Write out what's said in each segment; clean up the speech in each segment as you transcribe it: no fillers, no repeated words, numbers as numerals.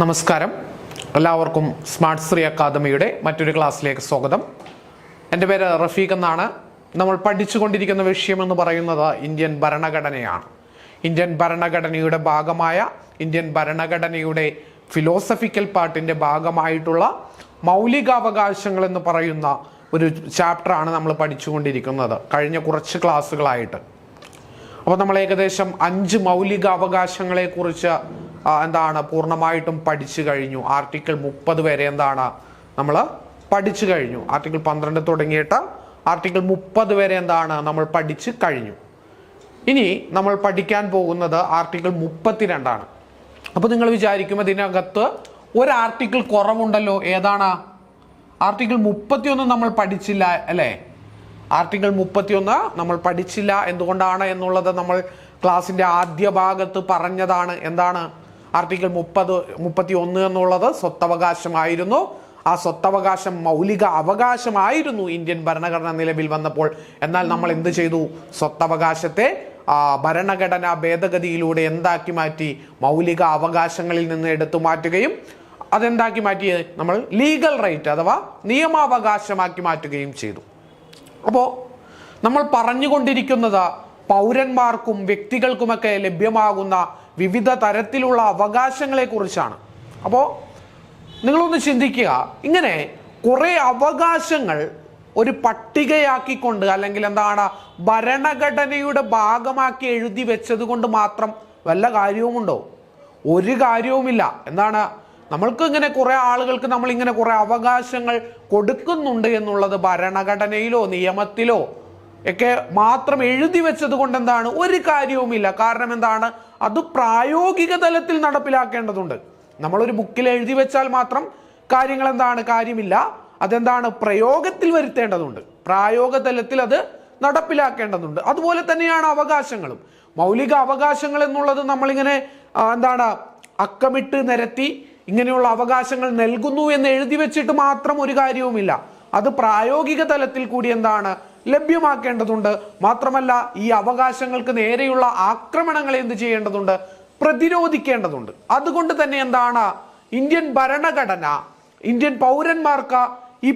നമസ്കാരം, എല്ലാവർക്കും സ്മാർട്ട് ശ്രീ അക്കാദമിയുടെ മറ്റൊരു ക്ലാസ്സിലേക്ക് സ്വാഗതം. എൻ്റെ പേര് റഫീഖ് എന്നാണ്. നമ്മൾ പഠിച്ചുകൊണ്ടിരിക്കുന്ന വിഷയം എന്ന് പറയുന്നത് ഇന്ത്യൻ ഭരണഘടനയാണ്. ഇന്ത്യൻ ഭരണഘടനയുടെ ഭാഗമായ ഇന്ത്യൻ ഭരണഘടനയുടെ ഫിലോസഫിക്കൽ പാർട്ടിൻ്റെ ഭാഗമായിട്ടുള്ള മൗലികാവകാശങ്ങൾ എന്ന് പറയുന്ന ഒരു ചാപ്റ്ററാണ് നമ്മൾ പഠിച്ചുകൊണ്ടിരിക്കുന്നത് കഴിഞ്ഞ കുറച്ച് ക്ലാസ്സുകളായിട്ട്. അപ്പോൾ നമ്മൾ ഏകദേശം 5 മൗലികാവകാശങ്ങളെ കുറിച്ച് പൂർണ്ണമായിട്ടും പഠിച്ചു കഴിഞ്ഞു. ആർട്ടിക്കിൾ 30 വരെ നമ്മൾ പഠിച്ചു കഴിഞ്ഞു. ആർട്ടിക്കിൾ 12 തുടങ്ങിയിട്ട് ആർട്ടിക്കിൾ 30 വരെ നമ്മൾ പഠിച്ചു കഴിഞ്ഞു. ഇനി നമ്മൾ പഠിക്കാൻ പോകുന്നത് ആർട്ടിക്കിൾ 32 അപ്പോൾ നിങ്ങൾ വിചാരിക്കും ഇതിനകത്ത് ഒരു ആർട്ടിക്കിൾ കുറവുണ്ടല്ലോ. ഏതാണ്? ആർട്ടിക്കിൾ 31 നമ്മൾ പഠിച്ചില്ല അല്ലേ? ആർട്ടിക്കിൾ 31 നമ്മൾ പഠിച്ചില്ല. എന്തുകൊണ്ടാണ് എന്നുള്ളത് നമ്മൾ ക്ലാസിന്റെ ആദ്യ ഭാഗത്ത് പറഞ്ഞതാണ്. എന്താണ്? ആർട്ടിക്കിൾ 31 എന്നുള്ളത് സ്വത്തവകാശമായിരുന്നു. ആ സ്വത്തവകാശം മൗലിക അവകാശമായിരുന്നു ഇന്ത്യൻ ഭരണഘടന നിലവിൽ വന്നപ്പോൾ. എന്നാൽ നമ്മൾ എന്ത് ചെയ്തു? സ്വത്തവകാശത്തെ ഭരണഘടനാ ഭേദഗതിയിലൂടെ എന്താക്കി മാറ്റി? മൗലിക അവകാശങ്ങളിൽ നിന്ന് എടുത്തു മാറ്റുകയും അതെന്താക്കി മാറ്റി? നമ്മൾ ലീഗൽ റൈറ്റ് അഥവാ നിയമാവകാശമാക്കി മാറ്റുകയും ചെയ്തു. അപ്പോൾ നമ്മൾ പറഞ്ഞുകൊണ്ടിരിക്കുന്നത് പൗരന്മാർക്കും വ്യക്തികൾക്കുമൊക്കെ ലഭ്യമാകുന്ന വിവിധ തരത്തിലുള്ള അവകാശങ്ങളെ കുറിച്ചാണ്. അപ്പോൾ നിങ്ങളൊന്ന് ചിന്തിക്കുക, ഇങ്ങനെ കുറേ അവകാശങ്ങൾ ഒരു പട്ടികയാക്കിക്കൊണ്ട് അല്ലെങ്കിൽ ഭരണഘടനയുടെ ഭാഗമാക്കി എഴുതി വെച്ചത് കൊണ്ട് മാത്രം വല്ല കാര്യവുമുണ്ടോ? ഒരു കാര്യവുമില്ല. നമ്മൾക്ക് ഇങ്ങനെ കുറെ ആളുകൾക്ക് നമ്മൾ ഇങ്ങനെ കുറെ അവകാശങ്ങൾ കൊടുക്കുന്നുണ്ട് എന്നുള്ളത് ഭരണഘടനയിലോ നിയമത്തിലോ ഒക്കെ മാത്രം എഴുതി വെച്ചത് കൊണ്ട് ഒരു കാര്യവുമില്ല. കാരണം അത് പ്രായോഗിക തലത്തിൽ നടപ്പിലാക്കേണ്ടതുണ്ട്. നമ്മളൊരു ബുക്കിൽ എഴുതി വെച്ചാൽ മാത്രം കാര്യമില്ല. പ്രയോഗത്തിൽ വരുത്തേണ്ടതുണ്ട്. പ്രായോഗിക തലത്തിൽ അത് നടപ്പിലാക്കേണ്ടതുണ്ട്. അതുപോലെ തന്നെയാണ് അവകാശങ്ങളും. മൗലിക അവകാശങ്ങൾ എന്നുള്ളത് നമ്മളിങ്ങനെ അക്കമിട്ട് നിരത്തി ഇങ്ങനെയുള്ള അവകാശങ്ങൾ നൽകുന്നു എന്ന് എഴുതി വെച്ചിട്ട് മാത്രം ഒരു കാര്യവുമില്ല. അത് പ്രായോഗിക തലത്തിൽ കൂടി ലഭ്യമാക്കേണ്ടതുണ്ട്. മാത്രമല്ല ഈ അവകാശങ്ങൾക്ക് നേരെയുള്ള ആക്രമണങ്ങളെ എന്ത് ചെയ്യേണ്ടതുണ്ട്? പ്രതിരോധിക്കേണ്ടതുണ്ട്. അതുകൊണ്ട് തന്നെ ഇന്ത്യൻ ഭരണഘടന ഇന്ത്യൻ പൗരന്മാർക്ക് ഈ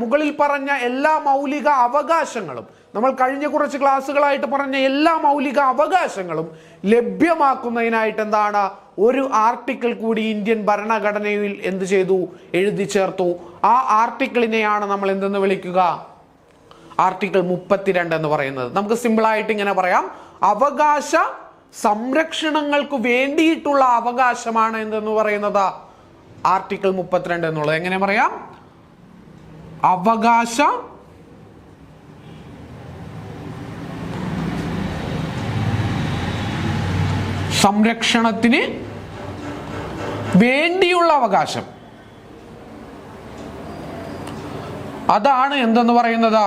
മുകളിൽ പറഞ്ഞ എല്ലാ മൗലിക അവകാശങ്ങളും, നമ്മൾ കഴിഞ്ഞ കുറച്ച് ക്ലാസ്സുകളായിട്ട് പറഞ്ഞ എല്ലാ മൗലിക അവകാശങ്ങളും ലഭ്യമാക്കുന്നതിനായിട്ട് ഒരു ആർട്ടിക്കിൾ കൂടി ഇന്ത്യൻ ഭരണഘടനയിൽ എന്ത് ചെയ്തു? എഴുതി ചേർത്തു. ആ ആർട്ടിക്കിളിനെയാണ് നമ്മൾ എന്തെന്ന് വിളിക്കുക? ആർട്ടിക്കിൾ 32 എന്ന് പറയുന്നത്. നമുക്ക് സിമ്പിളായിട്ട് ഇങ്ങനെ പറയാം, അവകാശ സംരക്ഷണങ്ങൾക്ക് വേണ്ടിയിട്ടുള്ള അവകാശമാണ് എന്തെന്ന് പറയുന്നത് ആർട്ടിക്കിൾ 32 എന്നുള്ളത്. എങ്ങനെ പറയാം? അവകാശ സംരക്ഷണത്തിന് വേണ്ടിയുള്ള അവകാശം, അതാണ് എന്തെന്ന് പറയുന്നത്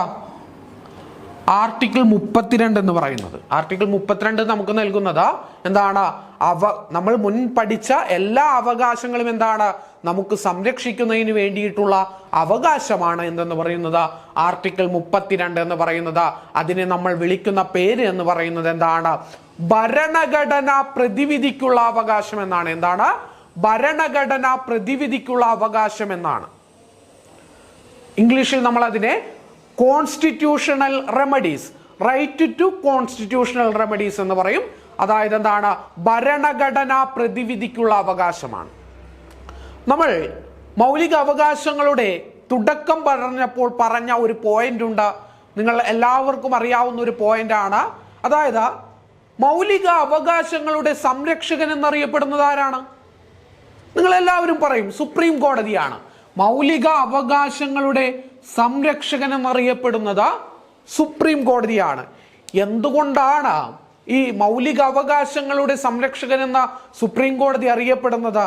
ആർട്ടിക്കിൾ 32 എന്ന് പറയുന്നത്. ആർട്ടിക്കിൾ 32 നമുക്ക് നൽകുന്നത് നമ്മൾ മുൻ പഠിച്ച എല്ലാ അവകാശങ്ങളും നമുക്ക് സംരക്ഷിക്കുന്നതിന് വേണ്ടിയിട്ടുള്ള അവകാശമാണ് എന്തെന്ന് പറയുന്നത് ആർട്ടിക്കിൾ 32 എന്ന് പറയുന്നത്. അതിനെ നമ്മൾ വിളിക്കുന്ന പേര് എന്ന് പറയുന്നത് ഭരണഘടന പ്രതിവിധിക്കുള്ള അവകാശം എന്നാണ്. ഭരണഘടന പ്രതിവിധിക്കുള്ള അവകാശം എന്നാണ്. ഇംഗ്ലീഷിൽ നമ്മൾ അതിനെ constitutional remedies, right to constitutional remedies എന്ന് പറയും. അതായത് ഭരണഘടന പ്രതിവിധിക്കുള്ള അവകാശമാണ്. നമ്മൾ മൗലിക അവകാശങ്ങളുടെ തുടക്കം പറഞ്ഞപ്പോൾ പറഞ്ഞ ഒരു പോയിന്റ് ഉണ്ട്. നിങ്ങൾ എല്ലാവർക്കും അറിയാവുന്ന ഒരു പോയിന്റാണ്. അതായത് മൗലിക അവകാശങ്ങളുടെ സംരക്ഷകൻ എന്നറിയപ്പെടുന്നത് ആരാണ്? നിങ്ങൾ എല്ലാവരും പറയും സുപ്രീം കോടതിയാണ്. മൗലിക അവകാശങ്ങളുടെ സംരക്ഷകൻ എന്നറിയപ്പെടുന്നത് സുപ്രീം കോടതിയാണ്. എന്തുകൊണ്ടാണ് ഈ മൗലിക അവകാശങ്ങളുടെ സംരക്ഷകൻ എന്ന സുപ്രീം കോടതി അറിയപ്പെടുന്നത്?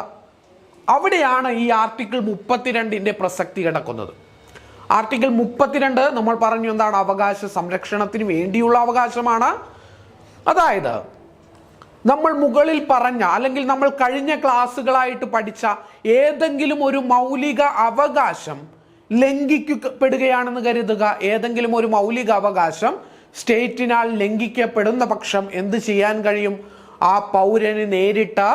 അവിടെയാണ് ഈ ആർട്ടിക്കിൾ 32ന്റെ പ്രസക്തി കിടക്കുന്നത്. ആർട്ടിക്കിൾ 32 നമ്മൾ പറഞ്ഞു അവകാശ സംരക്ഷണത്തിന് വേണ്ടിയുള്ള അവകാശമാണ്. അതായത് നമ്മൾ മുകളിൽ പറഞ്ഞ അല്ലെങ്കിൽ നമ്മൾ കഴിഞ്ഞ ക്ലാസ്സുകളായിട്ട് പഠിച്ച ഏതെങ്കിലും ഒരു മൗലിക അവകാശം ലംഘിക്കപ്പെടുകയാണെന്ന് കരുതുക. ഏതെങ്കിലും ഒരു മൗലിക അവകാശം സ്റ്റേറ്റിനാൽ ലംഘിക്കപ്പെടുന്ന പക്ഷം എന്ത് ചെയ്യാൻ കഴിയും? ആ പൗരന് നേരിട്ട്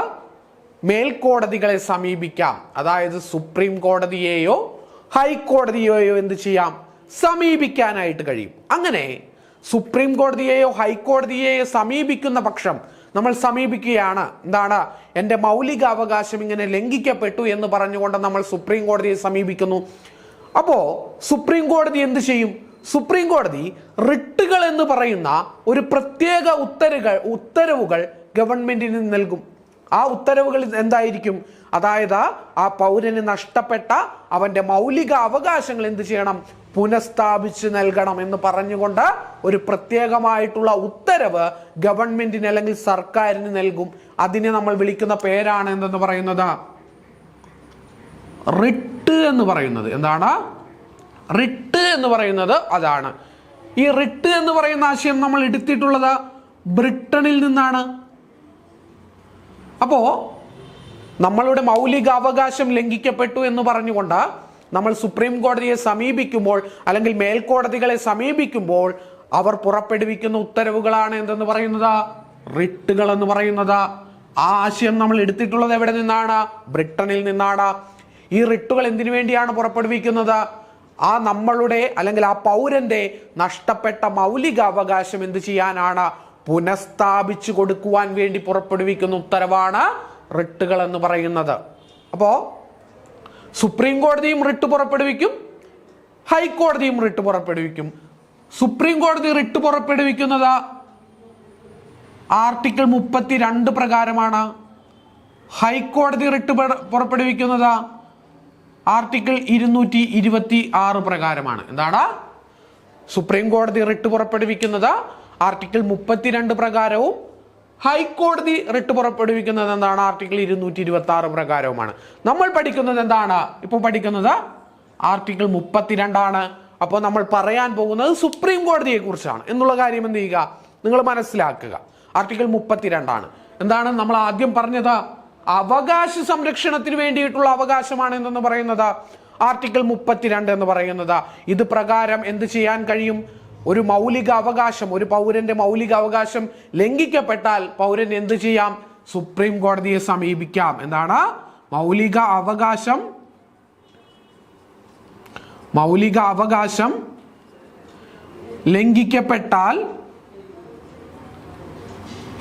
മേൽക്കോടതികളെ സമീപിക്കാം. അതായത് സുപ്രീം കോടതിയെയോ ഹൈക്കോടതിയെയോ എന്ത് ചെയ്യാം? സമീപിക്കാനായിട്ട് കഴിയും. അങ്ങനെ സുപ്രീം കോടതിയെയോ ഹൈക്കോടതിയെയോ സമീപിക്കുന്ന പക്ഷം നമ്മൾ സമീപിക്കുകയാണ്. എന്താണ്? എൻ്റെ മൗലിക അവകാശം ഇങ്ങനെ ലംഘിക്കപ്പെട്ടു എന്ന് പറഞ്ഞുകൊണ്ട് നമ്മൾ സുപ്രീം കോടതിയെ സമീപിക്കുന്നു. അപ്പോ സുപ്രീം കോടതി എന്ത് ചെയ്യും? സുപ്രീം കോടതി റിട്ടുകൾ എന്ന് പറയുന്ന ഒരു പ്രത്യേക ഉത്തരവുകൾ ഗവൺമെന്റിന് നൽകും. ആ ഉത്തരവുകൾ എന്തായിരിക്കും? അതായത് ആ പൗരന് നഷ്ടപ്പെട്ട അവന്റെ മൗലിക അവകാശങ്ങൾ എന്ത് ചെയ്യണം? പുനഃസ്ഥാപിച്ച് നൽകണം എന്ന് പറഞ്ഞുകൊണ്ട് ഒരു പ്രത്യേകമായിട്ടുള്ള ഉത്തരവ് ഗവൺമെന്റിന് അല്ലെങ്കിൽ സർക്കാരിന് നൽകും. അതിനെ നമ്മൾ വിളിക്കുന്ന പേരാണ് എന്തെന്ന് പറയുന്നത്? റിട്ട് എന്ന് പറയുന്നത്. എന്താണ് റിട്ട് എന്ന് പറയുന്നത്? അതാണ്. ഈ റിട്ട് എന്ന് പറയുന്ന ആശയം നമ്മൾ എടുത്തിട്ടുള്ളത് ബ്രിട്ടനിൽ നിന്നാണ്. അപ്പോ നമ്മളുടെ മൗലിക അവകാശം ലംഘിക്കപ്പെട്ടു എന്ന് പറഞ്ഞുകൊണ്ട് നമ്മൾ സുപ്രീം കോടതിയെ സമീപിക്കുമ്പോൾ അല്ലെങ്കിൽ മേൽക്കോടതികളെ സമീപിക്കുമ്പോൾ അവർ പുറപ്പെടുവിക്കുന്ന ഉത്തരവുകളാണ് എന്തെന്ന് പറയുന്നത്? റിട്ടുകൾ എന്ന് പറയുന്നത്. ആ ആശയം നമ്മൾ എടുത്തിട്ടുള്ളത് എവിടെ നിന്നാണ്? ബ്രിട്ടനിൽ നിന്നാണ്. ഈ റിട്ടുകൾ എന്തിനു വേണ്ടിയാണ് പുറപ്പെടുവിക്കുന്നത്? ആ നമ്മളുടെ അല്ലെങ്കിൽ ആ പൗരന്റെ നഷ്ടപ്പെട്ട മൗലിക അവകാശം എന്ത് ചെയ്യാനാണ്? പുനഃസ്ഥാപിച്ചു കൊടുക്കുവാൻ വേണ്ടി പുറപ്പെടുവിക്കുന്ന ഉത്തരവാണ് റിട്ടുകൾ എന്ന് പറയുന്നത്. അപ്പോ സുപ്രീം കോടതിയും റിട്ട് പുറപ്പെടുവിക്കും, ഹൈക്കോടതിയും റിട്ട് പുറപ്പെടുവിക്കും. സുപ്രീം കോടതി റിട്ട് പുറപ്പെടുവിക്കുന്നത് ആർട്ടിക്കിൾ 32 പ്രകാരമാണ്. ഹൈക്കോടതി റിട്ട് പുറപ്പെടുവിക്കുന്നത് ആർട്ടിക്കിൾ 226 പ്രകാരമാണ്. എന്താണ്? സുപ്രീം കോടതി റിട്ട് പുറപ്പെടുവിക്കുന്നത് ആർട്ടിക്കിൾ 32 പ്രകാരവും ഹൈക്കോടതി റിട്ട് പുറപ്പെടുവിക്കുന്നത് എന്താണ്? ആർട്ടിക്കിൾ 226 പ്രകാരവുമാണ്. നമ്മൾ പഠിക്കുന്നത് എന്താണ്? ഇപ്പോൾ പഠിക്കുന്നത് ആർട്ടിക്കിൾ 32 ആണ്. അപ്പോൾ നമ്മൾ പറയാൻ പോകുന്നത് സുപ്രീം കോടതിയെ കുറിച്ചാണ് എന്നുള്ള കാര്യം എന്ത് ചെയ്യുക? നിങ്ങൾ മനസ്സിലാക്കുക. ആർട്ടിക്കിൾ 32 ആണ്. എന്താണ് നമ്മൾ ആദ്യം പറഞ്ഞത്? അവകാശ സംരക്ഷണത്തിന് വേണ്ടിയിട്ടുള്ള അവകാശമാണ് എന്തെന്ന് പറയുന്നത് ആർട്ടിക്കിൾ 32 എന്ന് പറയുന്നത്. ഇത് പ്രകാരം എന്ത് ചെയ്യാൻ കഴിയും? ഒരു മൗലിക അവകാശം, ഒരു പൗരന്റെ മൗലിക അവകാശം ലംഘിക്കപ്പെട്ടാൽ പൗരൻ എന്ത് ചെയ്യാം? സുപ്രീം കോടതിയെ സമീപിക്കാം. എന്താണ്? മൗലിക അവകാശം ലംഘിക്കപ്പെട്ടാൽ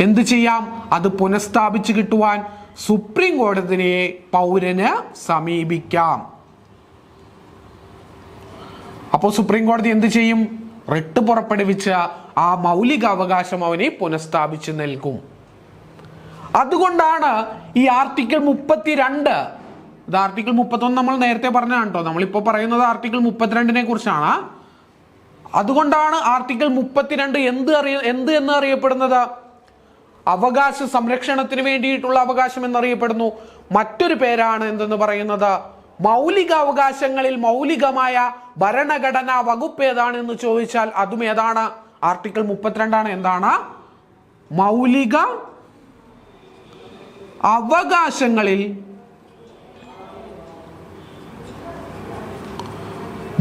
എന്ത് ചെയ്യാം? അത് പുനഃസ്ഥാപിച്ചു കിട്ടുവാൻ സുപ്രീം കോടതിയെ പൗരന് സമീപിക്കാം. അപ്പോൾ സുപ്രീം കോടതി എന്ത് ചെയ്യും? റിട്ട് പുറപ്പെടുവിച്ച ആ മൗലിക അവകാശം അവനെ പുനഃസ്ഥാപിച്ച് നൽകും. അതുകൊണ്ടാണ് ഈ ആർട്ടിക്കിൾ 32, ഇത് ആർട്ടിക്കിൾ 31 നമ്മൾ നേരത്തെ പറഞ്ഞതാണ് കേട്ടോ. നമ്മളിപ്പോൾ പറയുന്നത് ആർട്ടിക്കിൾ 32 കുറിച്ചാണ്. അതുകൊണ്ടാണ് ആർട്ടിക്കിൾ 32 എന്ത് എന്ന് അറിയപ്പെടുന്നത്? അവകാശ സംരക്ഷണത്തിന് വേണ്ടിയിട്ടുള്ള അവകാശം എന്നറിയപ്പെടുന്നു. മറ്റൊരു പേരാണ് എന്തെന്ന് പറയുന്നത്? മൗലിക അവകാശങ്ങളിൽ മൗലികമായ ഭരണഘടനാ വകുപ്പ് ഏതാണ് എന്ന് ചോദിച്ചാൽ അതും ഏതാണ്? ആർട്ടിക്കിൾ 32 ആണ്. എന്താണ്? മൗലിക അവകാശങ്ങളിൽ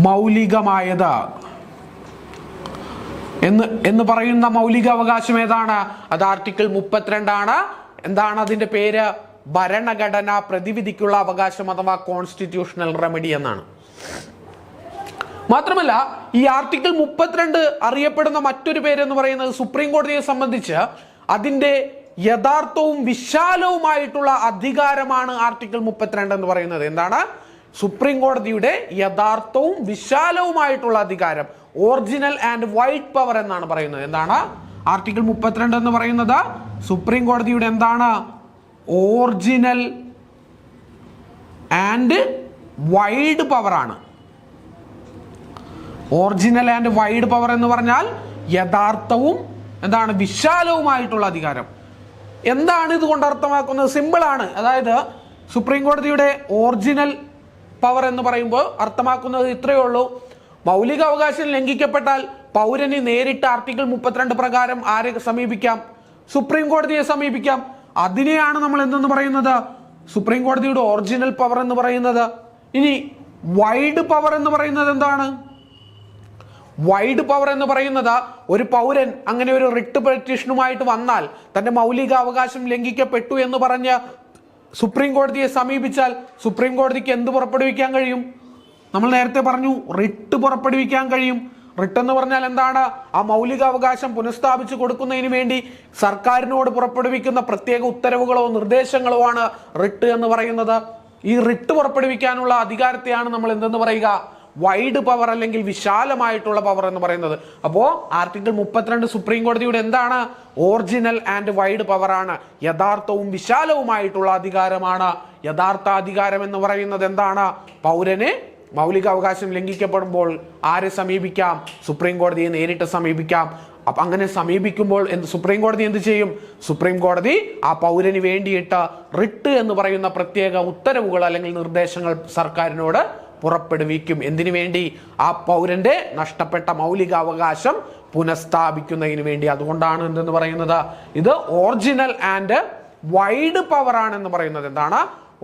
മൗലികമായത് എന്ന് പറയുന്ന മൗലിക അവകാശം ഏതാണ്? അത് ആർട്ടിക്കിൾ 32 ആണ്. എന്താണ് അതിന്റെ പേര്? ഭരണഘടനാ പ്രതിവിധിക്കുള്ള അവകാശം അഥവാ കോൺസ്റ്റിറ്റ്യൂഷണൽ റെമഡി എന്നാണ്. മാത്രമല്ല ഈ ആർട്ടിക്കിൾ 32 അറിയപ്പെടുന്ന മറ്റൊരു പേര് എന്ന് പറയുന്നത് സുപ്രീം കോടതിയെ സംബന്ധിച്ച് അതിന്റെ യഥാർത്ഥവും വിശാലവുമായിട്ടുള്ള അധികാരമാണ് ആർട്ടിക്കിൾ 32 എന്ന് പറയുന്നത്. എന്താണ്? സുപ്രീം കോടതിയുടെ യഥാർത്ഥവും വിശാലവുമായിട്ടുള്ള അധികാരം, ഒറിജിനൽ ആൻഡ് വൈഡ് പവർ എന്നാണ് പറയുന്നത്. എന്താണ് ആർട്ടിക്കിൾ 32 എന്ന് പറയുന്നത്? സുപ്രീം കോടതിയുടെ എന്താണ്? ഒറിജിനൽ ആൻഡ് വൈഡ് പവർ ആണ്. ഒറിജിനൽ ആൻഡ് വൈഡ് പവർ എന്ന് പറഞ്ഞാൽ യഥാർത്ഥവും എന്താണ് വിശാലവുമായിട്ടുള്ള അധികാരം. എന്താണ് ഇതുകൊണ്ട് അർത്ഥമാക്കുന്നത്? സിമ്പിൾ ആണ്. അതായത് സുപ്രീം കോടതിയുടെ ഒറിജിനൽ പവർ എന്ന് പറയുമ്പോൾ അർത്ഥമാക്കുന്നത് ഇത്രയേ ഉള്ളൂ. മൗലിക അവകാശം ലംഘിക്കപ്പെട്ടാൽ പൗരന് നേരിട്ട് ആർട്ടിക്കിൾ 32 പ്രകാരം ആരെ സമീപിക്കാം? സുപ്രീം കോടതിയെ സമീപിക്കാം. അതിനെയാണ് നമ്മൾ എന്തെന്ന് പറയുന്നത്? സുപ്രീം കോടതിയുടെ ഒറിജിനൽ പവർ എന്ന് പറയുന്നത്. ഇനി വൈഡ് പവർ എന്ന് പറയുന്നത് എന്താണ്? വൈഡ് പവർ എന്ന് പറയുന്നത് ഒരു പൗരൻ അങ്ങനെ ഒരു റിട്ട് പെറ്റീഷനുമായിട്ട് വന്നാൽ തന്റെ മൗലിക അവകാശം ലംഘിക്കപ്പെട്ടു എന്ന് പറഞ്ഞ് സുപ്രീം കോടതിയെ സമീപിച്ചാൽ സുപ്രീം കോടതിക്ക് എന്ത് പുറപ്പെടുവിക്കാൻ കഴിയും? നമ്മൾ നേരത്തെ പറഞ്ഞു, റിട്ട് പുറപ്പെടുവിക്കാൻ കഴിയും. റിട്ട് എന്ന് പറഞ്ഞാൽ എന്താണ്? ആ മൗലികാവകാശം പുനഃസ്ഥാപിച്ചു കൊടുക്കുന്നതിന് വേണ്ടി സർക്കാരിനോട് പുറപ്പെടുവിക്കുന്ന പ്രത്യേക ഉത്തരവുകളോ നിർദ്ദേശങ്ങളോ ആണ് റിട്ട് എന്ന് പറയുന്നത്. ഈ റിട്ട് പുറപ്പെടുവിക്കാനുള്ള അധികാരത്തെയാണ് നമ്മൾ എന്തെന്ന് പറയുക? വൈഡ് പവർ അല്ലെങ്കിൽ വിശാലമായിട്ടുള്ള പവർ എന്ന് പറയുന്നത്. അപ്പോ ആർട്ടിക്കിൾ 32 സുപ്രീം കോടതിയുടെ എന്താണ്? ഒറിജിനൽ ആൻഡ് വൈഡ് പവർ ആണ്. യഥാർത്ഥവും വിശാലവുമായിട്ടുള്ള അധികാരമാണ്. യഥാർത്ഥ അധികാരം എന്ന് പറയുന്നത് എന്താണ്? പൗരന് മൗലികാവകാശം ലംഘിക്കപ്പെടുമ്പോൾ ആരെ സമീപിക്കാം? സുപ്രീം കോടതിയെ നേരിട്ട് സമീപിക്കാം. അപ്പൊ അങ്ങനെ സമീപിക്കുമ്പോൾ സുപ്രീം കോടതി എന്ത് ചെയ്യും? സുപ്രീം കോടതി ആ പൗരന് വേണ്ടിയിട്ട് റിട്ട് എന്ന് പറയുന്ന പ്രത്യേക ഉത്തരവുകൾ അല്ലെങ്കിൽ നിർദ്ദേശങ്ങൾ സർക്കാരിനോട് പുറപ്പെടുവിക്കും. എന്തിനു വേണ്ടി? ആ പൗരന്റെ നഷ്ടപ്പെട്ട മൗലികാവകാശം പുനഃസ്ഥാപിക്കുന്നതിന് വേണ്ടി. അതുകൊണ്ടാണ് എന്തെന്ന് പറയുന്നത്? ഇത് ഒറിജിനൽ ആൻഡ് വൈഡ് പവർ ആണെന്ന് പറയുന്നത്. എന്താണ്?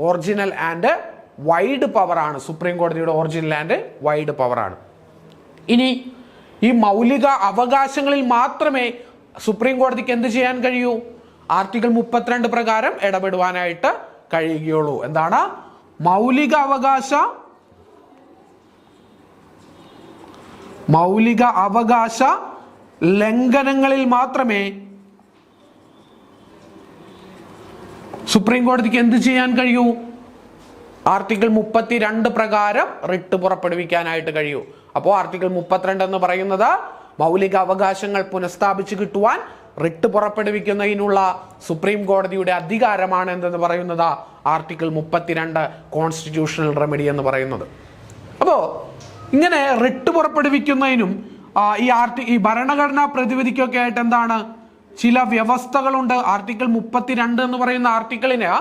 ഒറിജിനൽ ആൻഡ് വൈഡ് പവർ ആണ്. സുപ്രീം കോടതിയുടെ ഒറിജിനൽ ആൻഡ് വൈഡ് പവർ ആണ്. ഇനി ഈ മൗലിക അവകാശങ്ങളിൽ മാത്രമേ സുപ്രീം കോടതിക്ക് എന്ത് ചെയ്യാൻ കഴിയൂ? ആർട്ടിക്കിൾ 32 പ്രകാരം ഇടപെടുവാനായിട്ട് കഴിയുകയുള്ളൂ. എന്താണ്? മൗലിക അവകാശ ലംഘനങ്ങളിൽ മാത്രമേ സുപ്രീം കോടതിക്ക് എന്ത് ചെയ്യാൻ കഴിയൂ? ആർട്ടിക്കിൾ 32 പ്രകാരം റിട്ട് പുറപ്പെടുവിക്കാനായിട്ട് കഴിയൂ. അപ്പോൾ ആർട്ടിക്കിൾ 32 എന്ന് പറയുന്നത് മൗലിക അവകാശങ്ങൾ പുനഃസ്ഥാപിച്ചു കിട്ടുവാൻ റിട്ട് പുറപ്പെടുവിക്കുന്നതിനുള്ള സുപ്രീം കോടതിയുടെ അധികാരമാണ് എന്തെന്ന് പറയുന്നത്? ആർട്ടിക്കിൾ 32 കോൺസ്റ്റിറ്റ്യൂഷണൽ റെമഡി എന്ന് പറയുന്നത്. അപ്പോ ഇങ്ങനെ റിട്ട് പുറപ്പെടുവിക്കുന്നതിനും ഈ ഭരണഘടനാ പ്രതിവിധിക്കൊക്കെ ആയിട്ട് എന്താണ്? ചില വ്യവസ്ഥകളുണ്ട്. ആർട്ടിക്കിൾ 32 എന്ന് പറയുന്ന ആർട്ടിക്കിളിന്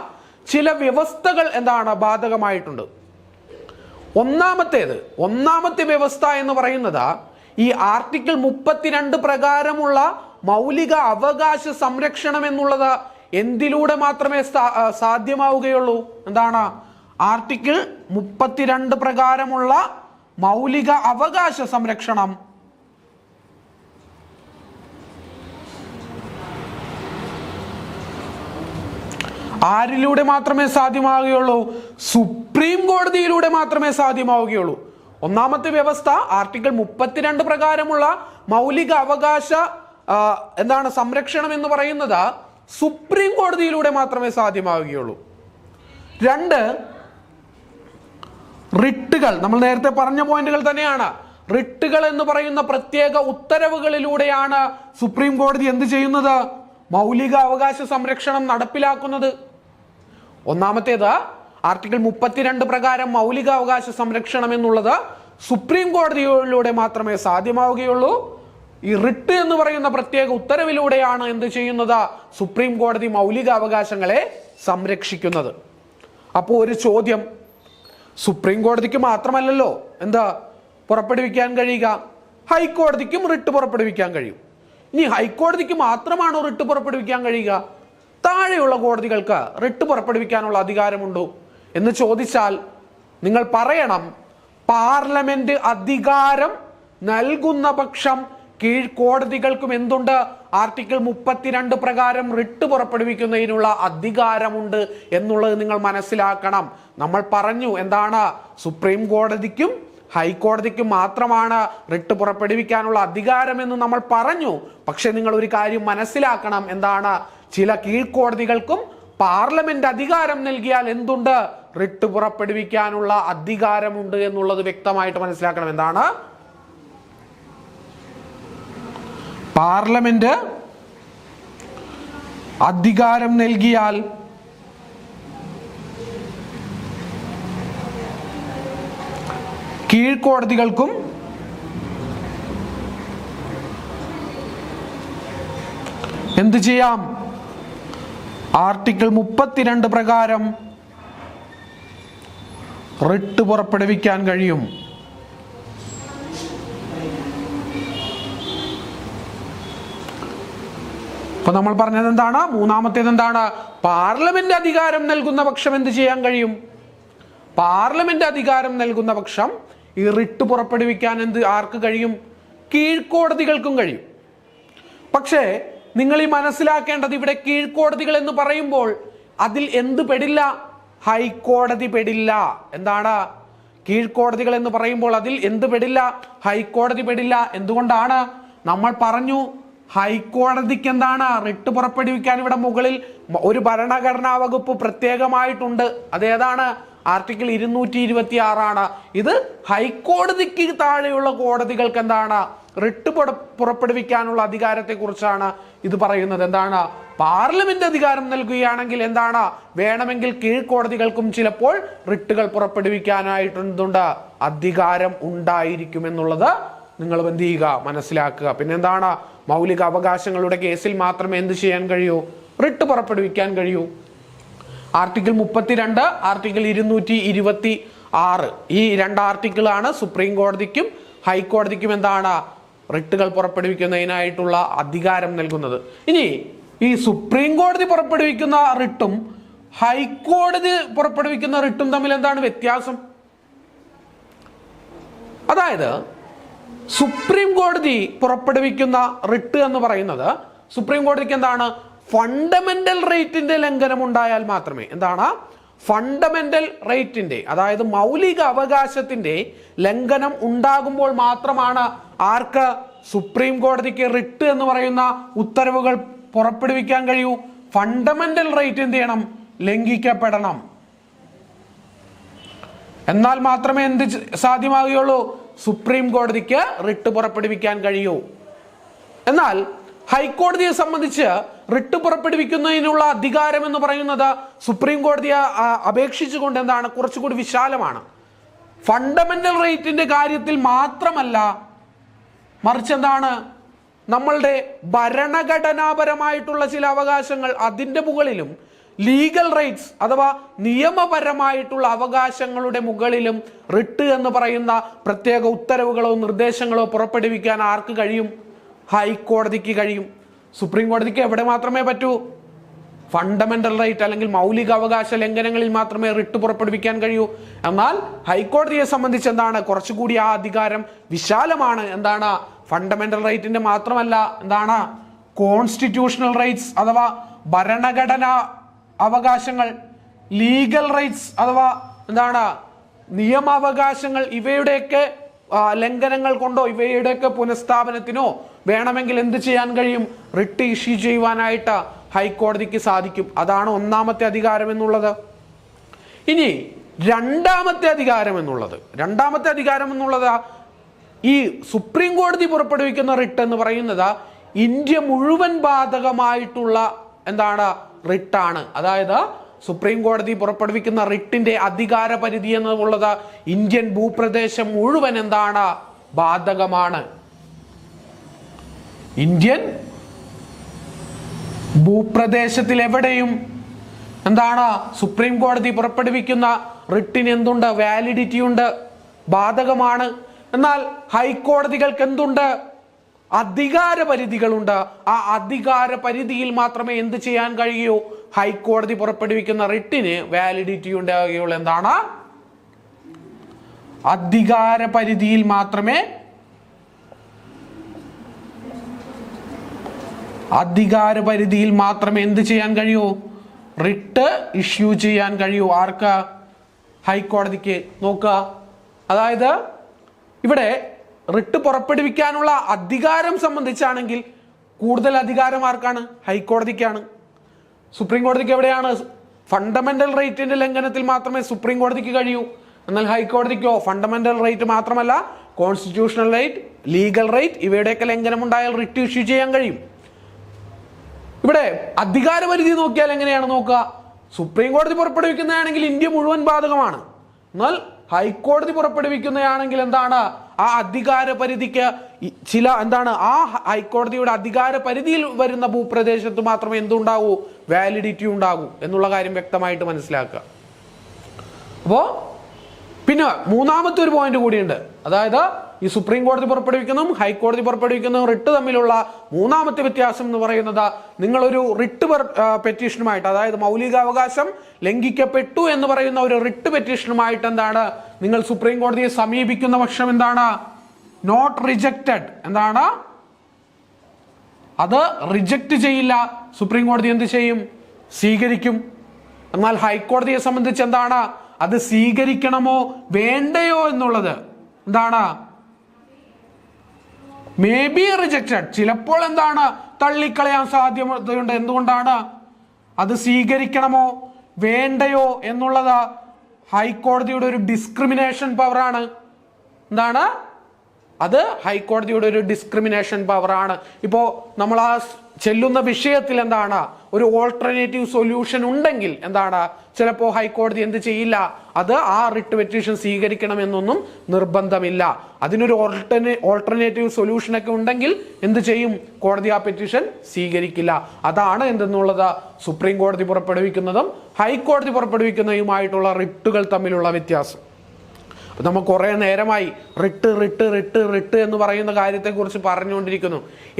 ചില വ്യവസ്ഥകൾ എന്താണ്? ബാധകമായിട്ടുണ്ട്. ഒന്നാമത്തെ വ്യവസ്ഥ എന്ന് പറയുന്നത് ഈ ആർട്ടിക്കിൾ 32 പ്രകാരമുള്ള മൗലിക അവകാശ സംരക്ഷണം എന്നുള്ളത് എന്തിലൂടെ മാത്രമേ സാധ്യമാവുകയുള്ളൂ? എന്താണ്? ആർട്ടിക്കിൾ 32 പ്രകാരമുള്ള മൗലിക അവകാശ സംരക്ഷണം ആരിലൂടെ മാത്രമേ സാധ്യമാവുകയുള്ളൂ? സുപ്രീം കോടതിയിലൂടെ മാത്രമേ സാധ്യമാവുകയുള്ളൂ. ഒന്നാമത്തെ വ്യവസ്ഥ ആർട്ടിക്കിൾ 32 പ്രകാരമുള്ള മൗലിക അവകാശ സംരക്ഷണം എന്ന് പറയുന്നത് സുപ്രീം കോടതിയിലൂടെ മാത്രമേ സാധ്യമാവുകയുള്ളൂ. 2, റിട്ടുകൾ. നമ്മൾ നേരത്തെ പറഞ്ഞ പോയിന്റുകൾ തന്നെയാണ്. റിട്ടുകൾ എന്ന് പറയുന്ന പ്രത്യേക ഉത്തരവുകളിലൂടെയാണ് സുപ്രീം കോടതി എന്ത് ചെയ്യുന്നത്? മൗലിക അവകാശ സംരക്ഷണം നടപ്പിലാക്കുന്നത്. ഒന്നാമത്തേത് ആർട്ടിക്കിൾ 32 പ്രകാരം മൗലിക അവകാശ സംരക്ഷണം എന്നുള്ളത് സുപ്രീം കോടതിയിലൂടെ മാത്രമേ സാധ്യമാവുകയുള്ളൂ. ഈ റിട്ട് എന്ന് പറയുന്ന പ്രത്യേക ഉത്തരവിലൂടെയാണ് എന്ത് ചെയ്യുന്നത്? സുപ്രീം കോടതി മൗലിക അവകാശങ്ങളെ സംരക്ഷിക്കുന്നത്. അപ്പോൾ ഒരു ചോദ്യം, സുപ്രീം കോടതിക്ക് മാത്രമല്ലല്ലോ പുറപ്പെടുവിക്കാൻ കഴിയുക, ഹൈക്കോടതിക്കും റിട്ട് പുറപ്പെടുവിക്കാൻ കഴിയും. ഇനി ഹൈക്കോടതിക്ക് മാത്രമാണോ റിട്ട് പുറപ്പെടുവിക്കാൻ കഴിയുക? താഴെയുള്ള കോടതികൾക്ക് റിട്ട് പുറപ്പെടുവിക്കാനുള്ള അധികാരമുണ്ടോ എന്ന് ചോദിച്ചാൽ നിങ്ങൾ പറയണം, പാർലമെന്റ് അധികാരം നൽകുന്ന പക്ഷം കീഴ്ക്കോടതികൾക്കും എന്തുണ്ട്? ആർട്ടിക്കിൾ 32 പ്രകാരം റിട്ട് പുറപ്പെടുവിക്കുന്നതിനുള്ള അധികാരമുണ്ട് എന്നുള്ളത് നിങ്ങൾ മനസ്സിലാക്കണം. നമ്മൾ പറഞ്ഞു എന്താണ്? സുപ്രീം കോടതിക്കും ഹൈക്കോടതിക്കും മാത്രമാണ് റിട്ട് പുറപ്പെടുവിക്കാനുള്ള അധികാരമെന്ന് നമ്മൾ പറഞ്ഞു. പക്ഷെ നിങ്ങൾ ഒരു കാര്യം മനസ്സിലാക്കണം, എന്താണ്? ചില കീഴ്ക്കോടതികൾക്കും പാർലമെന്റ് അധികാരം നൽകിയാൽ എന്തുണ്ട്? റിട്ട് പുറപ്പെടുവിക്കാനുള്ള അധികാരമുണ്ട് എന്നുള്ളത് വ്യക്തമായിട്ട് മനസ്സിലാക്കണം. എന്താണ്? പാർലമെന്റ് അധികാരം നൽകിയാൽ കീഴ്ക്കോടതികൾക്കും എന്ത് ചെയ്യാം? ആർട്ടിക്കിൾ 32 പ്രകാരം റിട്ട് പുറപ്പെടുവിക്കാൻ കഴിയും. അപ്പൊ നമ്മൾ പറഞ്ഞത് എന്താണ്? മൂന്നാമത്തേത് എന്താണ്? പാർലമെന്റ് അധികാരം നൽകുന്ന പക്ഷം എന്ത് ചെയ്യാൻ കഴിയും? പാർലമെന്റ് അധികാരം നൽകുന്ന പക്ഷം ഈ റിട്ട് പുറപ്പെടുവിക്കാൻ ആർക്ക് കഴിയും? കീഴ്ക്കോടതികൾക്കും കഴിയും. പക്ഷേ നിങ്ങൾ ഈ മനസ്സിലാക്കേണ്ടത്, ഇവിടെ കീഴ്ക്കോടതികൾ എന്ന് പറയുമ്പോൾ അതിൽ എന്ത് പെടില്ല? ഹൈക്കോടതി പെടില്ല. എന്താണ്? കീഴ്ക്കോടതികൾ എന്ന് പറയുമ്പോൾ അതിൽ എന്ത് പെടില്ല? ഹൈക്കോടതി പെടില്ല. എന്തുകൊണ്ടാണ്? നമ്മൾ പറഞ്ഞു ഹൈക്കോടതിക്ക് എന്താണ് റിട്ട് പുറപ്പെടുവിക്കാൻ ഇവിടെ മുകളിൽ ഒരു ഭരണഘടനാ വകുപ്പ് പ്രത്യേകമായിട്ടുണ്ട്. അതേതാണ്? ആർട്ടിക്കിൾ 226 ഇത് ഹൈക്കോടതിക്ക് താഴെയുള്ള കോടതികൾക്ക് എന്താണ് റിട്ട് പുറപ്പെടുവിക്കാനുള്ള അധികാരത്തെ കുറിച്ചാണ് ഇത് പറയുന്നത്. എന്താണ്? പാർലമെന്റ് അധികാരം നൽകുകയാണെങ്കിൽ എന്താണ് വേണമെങ്കിൽ കീഴ്ക്കോടതികൾക്കും ചിലപ്പോൾ റിട്ടുകൾ പുറപ്പെടുവിക്കാനായിട്ടുണ്ട് അധികാരം ഉണ്ടായിരിക്കും എന്നുള്ളത് നിങ്ങൾ എന്ത് ചെയ്യുക? മനസ്സിലാക്കുക. പിന്നെ എന്താണ്? മൗലിക അവകാശങ്ങളുടെ കേസിൽ മാത്രമേ എന്ത് ചെയ്യാൻ കഴിയൂ? റിട്ട് പുറപ്പെടുവിക്കാൻ കഴിയൂ. ആർട്ടിക്കിൾ 32, ആർട്ടിക്കിൾ 226 ഈ 2 ആർട്ടിക്കിളാണ് സുപ്രീം കോടതിക്കും ഹൈക്കോടതിക്കും എന്താണ് റിട്ടുകൾ പുറപ്പെടുവിക്കുന്നതിനായിട്ടുള്ള അധികാരം നൽകുന്നത്. ഇനി ഈ സുപ്രീം കോടതി പുറപ്പെടുവിക്കുന്ന റിട്ടും ഹൈക്കോടതി പുറപ്പെടുവിക്കുന്ന റിട്ടും തമ്മിൽ എന്താണ് വ്യത്യാസം? അതായത് സുപ്രീം കോടതി പുറപ്പെടുവിക്കുന്ന റിട്ട് എന്ന് പറയുന്നത് സുപ്രീം കോടതിക്ക് എന്താണ് ഫണ്ടമെന്റൽ റൈറ്റിന്റെ ലംഘനം ഉണ്ടായാൽ മാത്രമേ എന്താണ് ഫണ്ടമെന്റൽ റൈറ്റിന്റെ അതായത് മൗലിക അവകാശത്തിന്റെ ലംഘനം ഉണ്ടാകുമ്പോൾ മാത്രമാണ് ആർക്ക് സുപ്രീം കോടതിക്ക് റിട്ട് എന്ന് പറയുന്ന ഉത്തരവുകൾ പുറപ്പെടുവിക്കാൻ കഴിയൂ. ഫണ്ടമെന്റൽ റൈറ്റ് എന്ത് ചെയ്യണം? ലംഘിക്കപ്പെടണം. എന്നാൽ മാത്രമേ എന്ത് സാധ്യമാകുകയുള്ളൂ? സുപ്രീം കോടതിക്ക് റിട്ട് പുറപ്പെടുവിക്കാൻ കഴിയൂ. എന്നാൽ ഹൈക്കോടതിയെ സംബന്ധിച്ച് റിട്ട് പുറപ്പെടുവിക്കുന്നതിനുള്ള അധികാരം എന്ന് പറയുന്നത് സുപ്രീം കോടതിയെ അപേക്ഷിച്ചുകൊണ്ട് എന്താണ് കുറച്ചുകൂടി വിശാലമാണ്. ഫണ്ടമെന്റൽ റൈറ്റിന്റെ കാര്യത്തിൽ മാത്രമല്ല, മറിച്ച് എന്താണ് നമ്മളുടെ ഭരണഘടനാപരമായിട്ടുള്ള ചില അവകാശങ്ങൾ അതിൻ്റെ മുകളിലും ലീഗൽ റൈറ്റ്സ് അഥവാ നിയമപരമായിട്ടുള്ള അവകാശങ്ങളുടെ മുകളിലും റിട്ട് എന്ന് പറയുന്ന പ്രത്യേക ഉത്തരവുകളോ നിർദ്ദേശങ്ങളോ പുറപ്പെടുവിക്കാൻ ആർക്ക് കഴിയും? ഹൈക്കോടതിക്ക് കഴിയും. സുപ്രീം കോടതിക്ക് എവിടെ മാത്രമേ പറ്റൂ? ഫണ്ടമെന്റൽ റൈറ്റ് അല്ലെങ്കിൽ മൗലിക അവകാശ ലംഘനങ്ങളിൽ മാത്രമേ റിട്ട് പുറപ്പെടുവിക്കാൻ കഴിയൂ. എന്നാൽ ഹൈക്കോടതിയെ സംബന്ധിച്ച് എന്താണ് കുറച്ചുകൂടി ആ അധികാരം വിശാലമാണ്. എന്താണ്? ഫണ്ടമെന്റൽ റൈറ്റിന്റെ മാത്രമല്ല, എന്താണ് കോൺസ്റ്റിറ്റ്യൂഷണൽ റൈറ്റ്സ് അഥവാ ഭരണഘടനാ അവകാശങ്ങൾ, ലീഗൽ റൈറ്റ്സ് അഥവാ എന്താണ് നിയമാവകാശങ്ങൾ, ഇവയുടെയൊക്കെ ലംഘനങ്ങൾ കൊണ്ടോ ഇവയുടെയൊക്കെ പുനഃസ്ഥാപനത്തിനോ വേണമെങ്കിൽ എന്ത് ചെയ്യാൻ കഴിയും? റിട്ട് ഇഷ്യൂ ചെയ്യുവാനായിട്ട് ഹൈക്കോടതിക്ക് സാധിക്കും. അതാണ് ഒന്നാമത്തെ അധികാരം എന്നുള്ളത്. ഇനി രണ്ടാമത്തെ അധികാരം എന്നുള്ളത് ഈ സുപ്രീം കോടതി പുറപ്പെടുവിക്കുന്ന റിട്ട് എന്ന് പറയുന്നത് ഇന്ത്യ മുഴുവൻ ബാധകമായിട്ടുള്ള എന്താണ് റിട്ടാണ്. അതായത് സുപ്രീം കോടതി പുറപ്പെടുവിക്കുന്ന റിട്ടിന്റെ അധികാര പരിധി എന്നുള്ളത് ഇന്ത്യൻ ഭൂപ്രദേശം മുഴുവൻ എന്താണ് ബാധകമാണ്. ഇന്ത്യൻ ഭൂപ്രദേശത്തിൽ എവിടെയും എന്താണ് സുപ്രീം കോടതി പുറപ്പെടുവിക്കുന്ന റിട്ടിന് എന്തുണ്ട്? വാലിഡിറ്റി ഉണ്ട്, ബാധകമാണ്. എന്നാൽ ഹൈക്കോടതികൾക്ക് എന്തുണ്ട്? അധികാര പരിധികളുണ്ട്. ആ അധികാര പരിധിയിൽ മാത്രമേ എന്ത് ചെയ്യാൻ കഴിയൂ? ഹൈക്കോടതി പുറപ്പെടുവിക്കുന്ന റിട്ടിന് വാലിഡിറ്റി ഉണ്ടാകുകയുള്ളൂ. എന്താണ്? അധികാര പരിധിയിൽ മാത്രമേ എന്ത് ചെയ്യാൻ കഴിയൂ? റിട്ട് ഇഷ്യൂ ചെയ്യാൻ കഴിയൂ. ആർക്ക്? ഹൈക്കോടതിക്ക്. നോക്കുക, അതായത് ഇവിടെ റിട്ട് പുറപ്പെടുവിക്കാനുള്ള അധികാരം സംബന്ധിച്ചാണെങ്കിൽ കൂടുതൽ അധികാരം ആർക്കാണ്? ഹൈക്കോടതിക്കാണ്. സുപ്രീം കോടതിക്ക് എവിടെയാണ്? ഫണ്ടമെന്റൽ റൈറ്റിന്റെ ലംഘനത്തിൽ മാത്രമേ സുപ്രീം കോടതിക്ക് കഴിയൂ. എന്നാൽ ഹൈക്കോടതിക്കോ ഫണ്ടമെന്റൽ റൈറ്റ് മാത്രമല്ല, കോൺസ്റ്റിറ്റ്യൂഷണൽ റൈറ്റ്, ലീഗൽ റൈറ്റ് ഇവയുടെയൊക്കെ ലംഘനം ഉണ്ടായാൽ റിട്ട് ഇഷ്യൂ ചെയ്യാൻ കഴിയും. ഇവിടെ അധികാര പരിധി നോക്കിയാൽ എങ്ങനെയാണ് നോക്കുക? സുപ്രീം കോടതി പുറപ്പെടുവിക്കുന്നതാണെങ്കിൽ ഇന്ത്യ മുഴുവൻ ബാധകമാണ്. എന്നാൽ ഹൈക്കോടതി പുറപ്പെടുവിക്കുന്നതാണെങ്കിൽ എന്താണ് ആ അധികാര പരിധിക്ക് ചില എന്താണ് ആ ഹൈക്കോടതിയുടെ അധികാര പരിധിയിൽ വരുന്ന ഭൂപ്രദേശത്ത് മാത്രമേ എന്തുണ്ടാകൂ? വാലിഡിറ്റി ഉണ്ടാകൂ എന്നുള്ള കാര്യം വ്യക്തമായിട്ട് മനസ്സിലാക്കുക. അപ്പോ പിന്നെ മൂന്നാമത്തെ ഒരു പോയിന്റ് കൂടിയുണ്ട്. അതായത് ഈ സുപ്രീം കോടതി പുറപ്പെടുവിക്കുന്നതും ഹൈക്കോടതി പുറപ്പെടുവിക്കുന്നതും റിട്ട് തമ്മിലുള്ള മൂന്നാമത്തെ വ്യത്യാസം എന്ന് പറയുന്നത്, നിങ്ങളൊരു റിട്ട് പെറ്റീഷനുമായിട്ട് അതായത് മൗലികാവകാശം ലംഘിക്കപ്പെട്ടു എന്ന് പറയുന്ന ഒരു റിട്ട് പെറ്റീഷനുമായിട്ട് എന്താണ് നിങ്ങൾ സുപ്രീം കോടതിയെ സമീപിക്കുന്ന പക്ഷം എന്താണ്? Not rejected. എന്താണ്? അത് റിജക്റ്റ് ചെയ്യില്ല. സുപ്രീം കോടതി എന്ത് ചെയ്യും? സ്വീകരിക്കും. എന്നാൽ ഹൈക്കോടതിയെ സംബന്ധിച്ച് എന്താണ്, അത് സ്വീകരിക്കണമോ വേണ്ടയോ എന്നുള്ളത് എന്താണ്, മേ ബി റിജക്റ്റഡ്, ചിലപ്പോൾ എന്താണ് തള്ളിക്കളയാൻ സാധ്യതയുണ്ട്. എന്തുകൊണ്ടാണ്? അത് സ്വീകരിക്കണമോ വേണ്ടയോ എന്നുള്ളത് ഹൈക്കോടതിയുടെ ഒരു ഡിസ്ക്രിമിനേഷൻ പവറാണ്. എന്താണ് അത്? ഹൈക്കോടതിയുടെ ഒരു ഡിസ്ക്രിമിനേഷൻ പവറാണ്. ഇപ്പോ നമ്മൾ ആ ചെല്ലുന്ന വിഷയത്തിൽ എന്താണ് ഒരു ഓൾട്ടർനേറ്റീവ് സൊല്യൂഷൻ ഉണ്ടെങ്കിൽ എന്താണ്, ചിലപ്പോൾ ഹൈക്കോടതി എന്ത് ചെയ്യില്ല, അത് ആ റിട്ട് പെറ്റീഷൻ സ്വീകരിക്കണമെന്നൊന്നും നിർബന്ധമില്ല. അതിനൊരു ഓൾട്ടർനേറ്റീവ് സൊല്യൂഷൻ ഒക്കെ ഉണ്ടെങ്കിൽ എന്ത് ചെയ്യും, കോടതി ആ പെറ്റീഷൻ സ്വീകരിക്കില്ല. അതാണ് എന്തെന്നുള്ളത് സുപ്രീം കോടതി പുറപ്പെടുവിക്കുന്നതും ഹൈക്കോടതി പുറപ്പെടുവിക്കുന്നതുമായിട്ടുള്ള റിട്ടുകൾ തമ്മിലുള്ള വ്യത്യാസം. നമ്മൾ കുറെ നേരമായി റിട്ട് റിട്ട് റിട്ട് റിട്ട് എന്ന് പറയുന്ന കാര്യത്തെക്കുറിച്ച് പറഞ്ഞുകൊണ്ടിരിക്കുന്നു.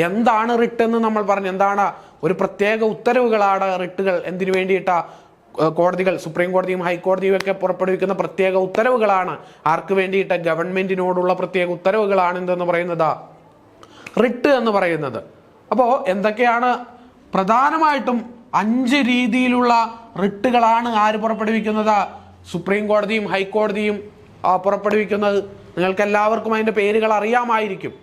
എന്താണ് റിട്ട് എന്ന് നമ്മൾ പറഞ്ഞു. എന്താണ്? ഒരു പ്രത്യേക ഉത്തരവുകളാണ് റിട്ടുകൾ. എന്തിനു വേണ്ടിയിട്ടാ? കോടതികൾ, സുപ്രീം കോടതിയും ഹൈക്കോടതിയും ഒക്കെ പുറപ്പെടുവിക്കുന്ന പ്രത്യേക ഉത്തരവുകളാണ്. ആർക്ക് വേണ്ടിയിട്ട്? ഗവൺമെന്റിനോടുള്ള പ്രത്യേക ഉത്തരവുകളാണ് എന്തെന്ന് പറയുന്നത് റിട്ട് എന്ന് പറയുന്നത്. അപ്പോ എന്തൊക്കെയാണ്? പ്രധാനമായിട്ടും 5 രീതിയിലുള്ള റിട്ടുകളാണ് ആര് പുറപ്പെടുവിക്കുന്നത്? സുപ്രീം കോടതിയും ഹൈക്കോടതിയും പുറപ്പെടുവിക്കുന്നത്. നിങ്ങൾക്ക് എല്ലാവർക്കും അതിന്റെ പേരുകൾ അറിയാമായിരിക്കും.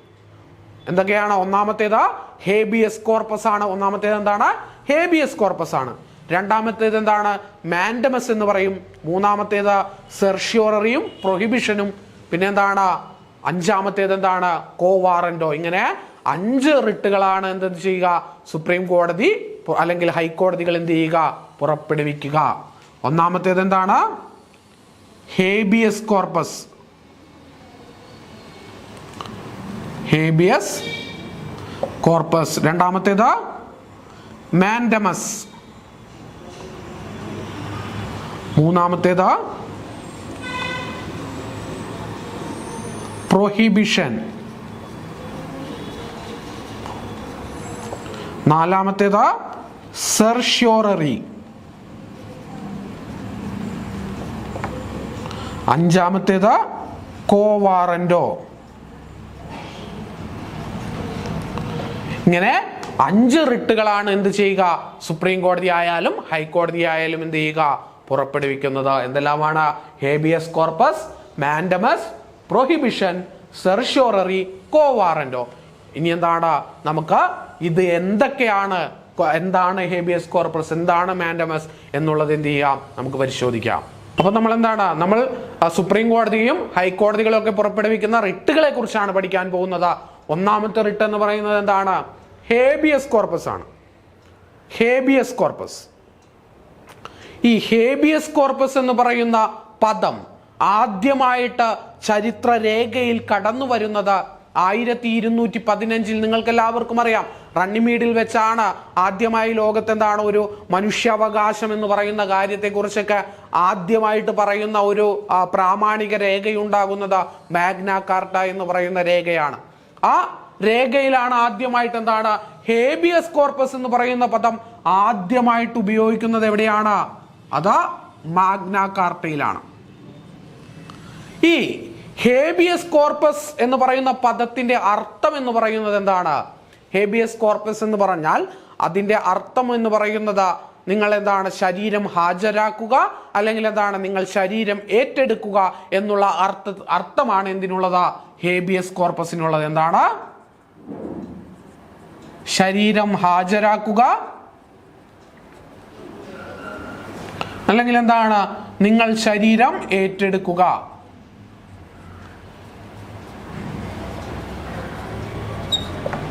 എന്തൊക്കെയാണ്? ഒന്നാമത്തേത് ഹേബിയസ് കോർപ്പസ് ആണ്. ഒന്നാമത്തേത് എന്താണ്? ഹേബിയസ് കോർപ്പസ് ആണ്. രണ്ടാമത്തേത് എന്താണ്? മാൻഡമസ് എന്ന് പറയും. മൂന്നാമത്തേത് സെർഷ്യോററിയും പ്രൊഹിബിഷനും. പിന്നെ എന്താണ്? അഞ്ചാമത്തേത് എന്താണ്? കോ വാറന്റോ. ഇങ്ങനെ 5 റിട്ടുകളാണ് എന്ത് ചെയ്യുക, സുപ്രീം കോടതി അല്ലെങ്കിൽ ഹൈക്കോടതികൾ എന്ത് ചെയ്യുക, പുറപ്പെടുവിക്കുക. ഒന്നാമത്തേത് എന്താണ്? Habeas corpus. Habeas corpus. രണ്ടാമത്തേത് മാൻഡമസ്. മൂന്നാമത്തേത് പ്രൊഹിബിഷൻ. നാലാമത്തേത് സെർഷ്യോററി. അഞ്ചാമത്തേത് കോ വാറന്റോ. ഇങ്ങനെ 5 റിട്ടുകളാണ് എന്ത് ചെയ്യുക, സുപ്രീം കോടതി ആയാലും ഹൈക്കോടതി ആയാലും എന്ത് ചെയ്യുക, പുറപ്പെടുവിക്കുന്നത്. എന്തെല്ലാമാണ്? Habeas corpus, mandamus, prohibition, certiorari, quo warranto. ഇനി എന്താണ് നമുക്ക് ഇത് എന്തൊക്കെയാണ്, എന്താണ് ഹേബിയസ് കോർപ്പസ്, എന്താണ് മാൻഡമസ് എന്നുള്ളത് എന്ത് ചെയ്യാം, നമുക്ക് പരിശോധിക്കാം. അപ്പൊ നമ്മൾ എന്താണ്, നമ്മൾ സുപ്രീം കോടതിയും ഹൈക്കോടതികളും ഒക്കെ പുറപ്പെടുവിക്കുന്ന റിട്ടുകളെ കുറിച്ചാണ് പഠിക്കാൻ പോകുന്നത്. ഒന്നാമത്തെ റിട്ട് എന്ന് പറയുന്നത് എന്താണ്? ഹേബിയസ് കോർപ്പസ് ആണ്. Habeas corpus. ഈ ഹേബിയസ് കോർപ്പസ് എന്ന് പറയുന്ന പദം ആദ്യമായിട്ട് ചരിത്ര രേഖയിൽ കടന്നു വരുന്നത് 1215 നിങ്ങൾക്ക് എല്ലാവർക്കും അറിയാം, റണ്ണിമീഡിൽ വെച്ചാണ് ആദ്യമായി ലോകത്ത് എന്താണ് ഒരു മനുഷ്യാവകാശം എന്ന് പറയുന്ന കാര്യത്തെക്കുറിച്ചൊക്കെ ആദ്യമായിട്ട് പറയുന്ന ഒരു പ്രാമാണിക രേഖയുണ്ടാകുന്നത് മാഗ്ന കാർട്ട എന്ന് പറയുന്ന രേഖയാണ്. ആ രേഖയിലാണ് ആദ്യമായിട്ട് എന്താണ് ഹേബിയസ് കോർപ്പസ് എന്ന് പറയുന്ന പദം ആദ്യമായിട്ട് ഉപയോഗിക്കുന്നത്. എവിടെയാണ്? അത് മാഗ്ന കാർട്ടയിലാണ്. ഈ ഹേബിയസ് കോർപ്പസ് എന്ന് പറയുന്ന പദത്തിന്റെ അർത്ഥം എന്ന് പറയുന്നത് എന്താണ്? ഹേബിയസ് കോർപ്പസ് എന്ന് പറഞ്ഞാൽ അതിന്റെ അർത്ഥം എന്ന് പറയുന്നത് നിങ്ങൾ എന്താണ് ശരീരം ഹാജരാക്കുക, അല്ലെങ്കിൽ എന്താണ് നിങ്ങൾ ശരീരം ഏറ്റെടുക്കുക എന്നുള്ള അർത്ഥമാണ് എന്തിനുള്ളത്? ഹേബിയസ് കോർപ്പസിനുള്ളത്. എന്താണ്? ശരീരം ഹാജരാക്കുക, അല്ലെങ്കിൽ എന്താണ് നിങ്ങൾ ശരീരം ഏറ്റെടുക്കുക.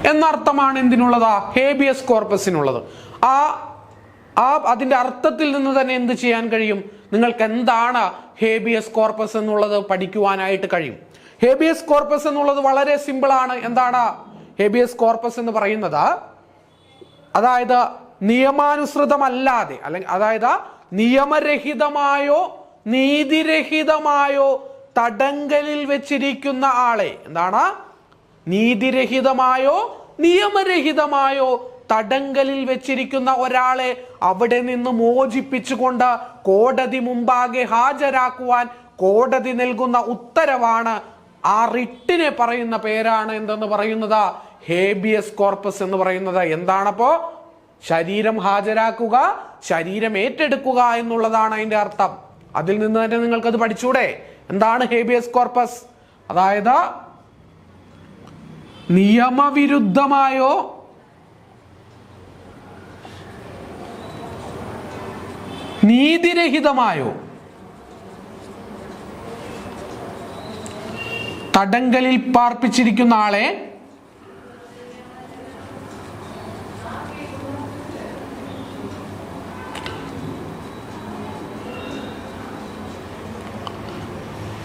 എന്നർത്ഥമാണ് എന്തിനുള്ളത്? ഹേബിയസ് കോർപ്പസിനുള്ളത്. അതിന്റെ അർത്ഥത്തിൽ നിന്ന് തന്നെ എന്ത് ചെയ്യാൻ കഴിയും? നിങ്ങൾക്ക് എന്താണ് ഹേബിയസ് കോർപ്പസ് എന്നുള്ളത് പഠിക്കുവാനായിട്ട് കഴിയും. ഹേബിയസ് കോർപ്പസ് എന്നുള്ളത് വളരെ സിമ്പിൾ ആണ്. എന്താണ് ഹേബിയസ് കോർപ്പസ് എന്ന് പറയുന്നത്? അതായത് നിയമാനുസൃതമല്ലാതെ, അല്ലെങ്കിൽ അതായത് നിയമരഹിതമായോ നീതിരഹിതമായോ തടങ്കലിൽ വെച്ചിരിക്കുന്ന ആളെ, എന്താണ് നീതിരഹിതമായോ നിയമരഹിതമായോ തടങ്കലിൽ വെച്ചിരിക്കുന്ന ഒരാളെ അവിടെ നിന്ന് മോചിപ്പിച്ചുകൊണ്ട് കോടതി മുമ്പാകെ ഹാജരാക്കുവാൻ കോടതി നൽകുന്ന ഉത്തരവാണ്. ആ റിട്ടിനെ പറയുന്ന പേരാണ് എന്തെന്ന് പറയുന്നത്? ഹേബിയസ് കോർപ്പസ് എന്ന് പറയുന്നത്. എന്താണപ്പോ ശരീരം ഹാജരാക്കുക, ശരീരം ഏറ്റെടുക്കുക എന്നുള്ളതാണ് അതിന്റെ അർത്ഥം. അതിൽ നിന്ന് തന്നെ നിങ്ങൾക്കത് പഠിച്ചൂടെ? എന്താണ് ഹേബിയസ് കോർപ്പസ്? അതായത് നിയമവിരുദ്ധമായോ നീതിരഹിതമായോ തടങ്കലിൽ പാർപ്പിച്ചിരിക്കുന്ന ആളെ